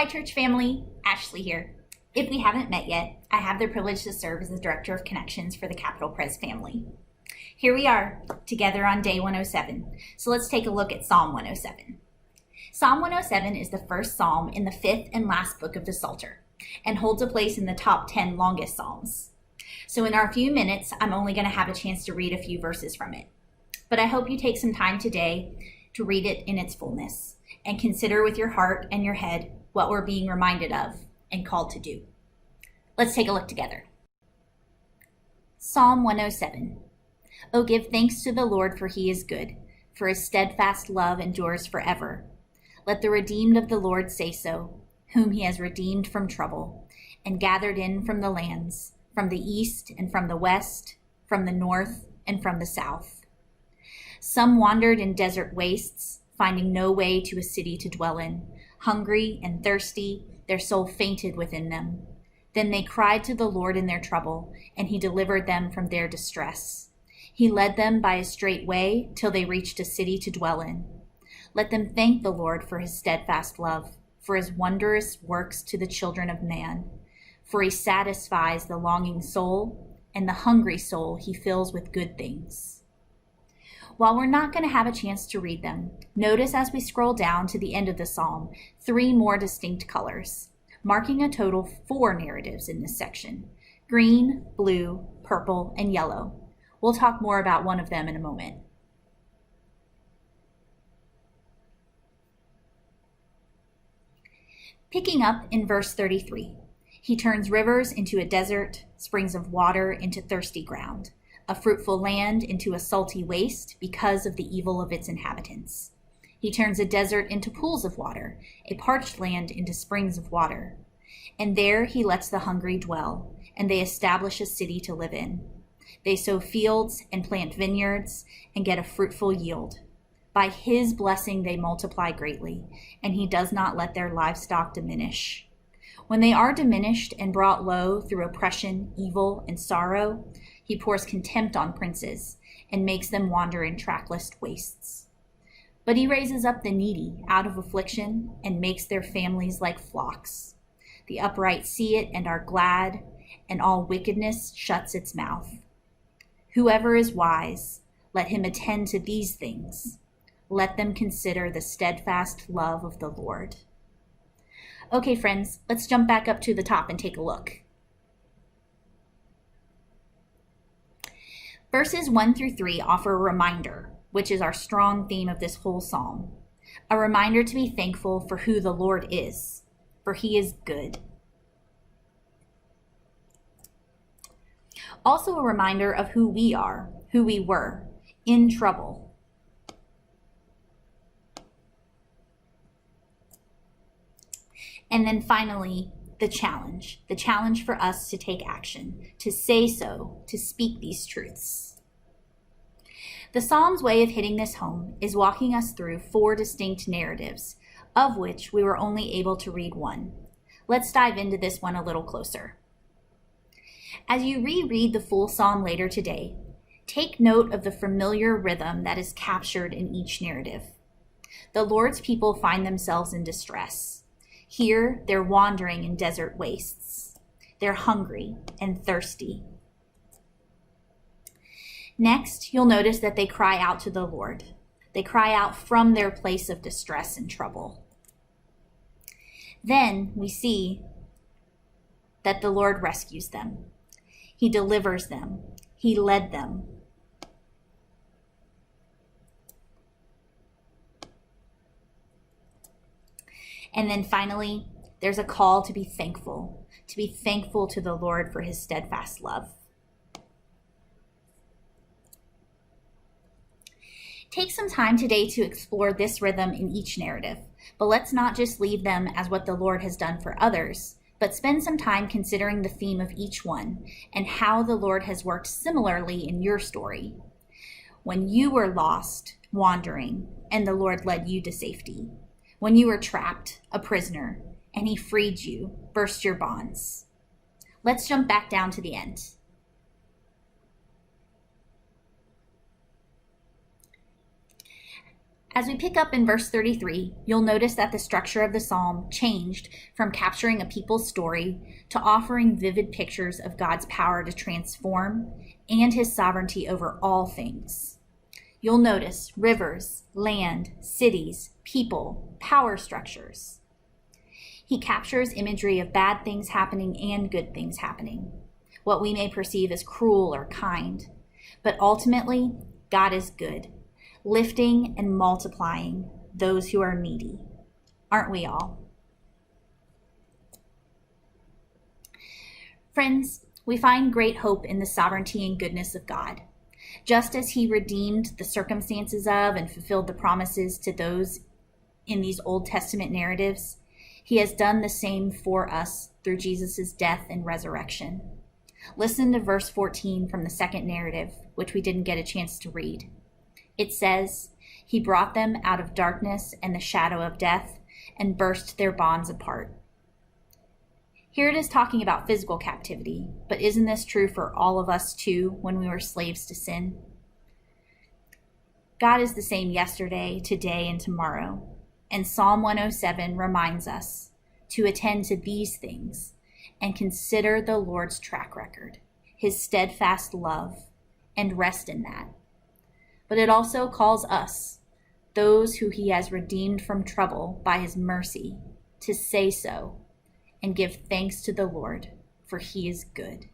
Hi, church family. Ashley here. If we haven't met yet, I have the privilege to serve as the Director of Connections for the Capital Pres family. Here we are, together on day 107. So let's take a look at Psalm 107. Psalm 107 is the first psalm in the fifth and last book of the Psalter, and holds a place in the top 10 longest psalms. So in our few minutes, I'm only going to have a chance to read a few verses from it. But I hope you take some time today to read it in its fullness, and consider with your heart and your head what we're being reminded of and called to do. Let's take a look together. Psalm 107. Oh, give thanks to the Lord, for he is good, for his steadfast love endures forever. Let the redeemed of the Lord say so, whom he has redeemed from trouble, and gathered in from the lands, from the east and from the west, from the north and from the south. Some wandered in desert wastes, finding no way to a city to dwell in. Hungry and thirsty, their soul fainted within them. Then they cried to the Lord in their trouble, and he delivered them from their distress. He led them by a straight way till they reached a city to dwell in. Let them thank the Lord for his steadfast love, for his wondrous works to the children of man. For he satisfies the longing soul, and the hungry soul he fills with good things. While we're not going to have a chance to read them, notice as we scroll down to the end of the psalm, 3 more distinct colors, marking a total 4 narratives in this section: green, blue, purple, and yellow. We'll talk more about one of them in a moment. Picking up in verse 33, he turns rivers into a desert, springs of water into thirsty ground, a fruitful land into a salty waste because of the evil of its inhabitants. He turns a desert into pools of water, a parched land into springs of water. And there he lets the hungry dwell, and they establish a city to live in. They sow fields and plant vineyards and get a fruitful yield. By his blessing they multiply greatly, and he does not let their livestock diminish. When they are diminished and brought low through oppression, evil, and sorrow, he pours contempt on princes and makes them wander in trackless wastes. But he raises up the needy out of affliction and makes their families like flocks. The upright see it and are glad, and all wickedness shuts its mouth. Whoever is wise, let him attend to these things. Let them consider the steadfast love of the Lord. Okay, friends, let's jump back up to the top and take a look. Verses 1 through 3 offer a reminder, which is our strong theme of this whole psalm. A reminder to be thankful for who the Lord is, for he is good. Also a reminder of who we are, who we were, in trouble. And then finally, the challenge for us to take action, to say so, to speak these truths. The Psalm's way of hitting this home is walking us through 4 distinct narratives, of which we were only able to read one. Let's dive into this one a little closer. As you reread the full psalm later today, take note of the familiar rhythm that is captured in each narrative. The Lord's people find themselves in distress. Here, they're wandering in desert wastes. They're hungry and thirsty. Next, you'll notice that they cry out to the Lord. They cry out from their place of distress and trouble. Then we see that the Lord rescues them. He delivers them. He led them. And then finally, there's a call to be thankful to the Lord for his steadfast love. Take some time today to explore this rhythm in each narrative, but let's not just leave them as what the Lord has done for others, but spend some time considering the theme of each one and how the Lord has worked similarly in your story. When you were lost, wandering, and the Lord led you to safety. When you were trapped, a prisoner, and he freed you, burst your bonds. Let's jump back down to the end. As we pick up in verse 33, you'll notice that the structure of the psalm changed from capturing a people's story to offering vivid pictures of God's power to transform and his sovereignty over all things. You'll notice rivers, land, cities, people, power structures. He captures imagery of bad things happening and good things happening, what we may perceive as cruel or kind. But ultimately, God is good, lifting and multiplying those who are needy. Aren't we all? Friends, we find great hope in the sovereignty and goodness of God. Just as he redeemed the circumstances of and fulfilled the promises to those in these Old Testament narratives, he has done the same for us through Jesus' death and resurrection. Listen to verse 14 from the second narrative, which we didn't get a chance to read. It says, "He brought them out of darkness and the shadow of death and burst their bonds apart." Here it is talking about physical captivity, but isn't this true for all of us too when we were slaves to sin? God is the same yesterday, today, and tomorrow, and Psalm 107 reminds us to attend to these things and consider the Lord's track record, his steadfast love, and rest in that. But it also calls us, those who he has redeemed from trouble by his mercy, to say so and give thanks to the Lord, for he is good.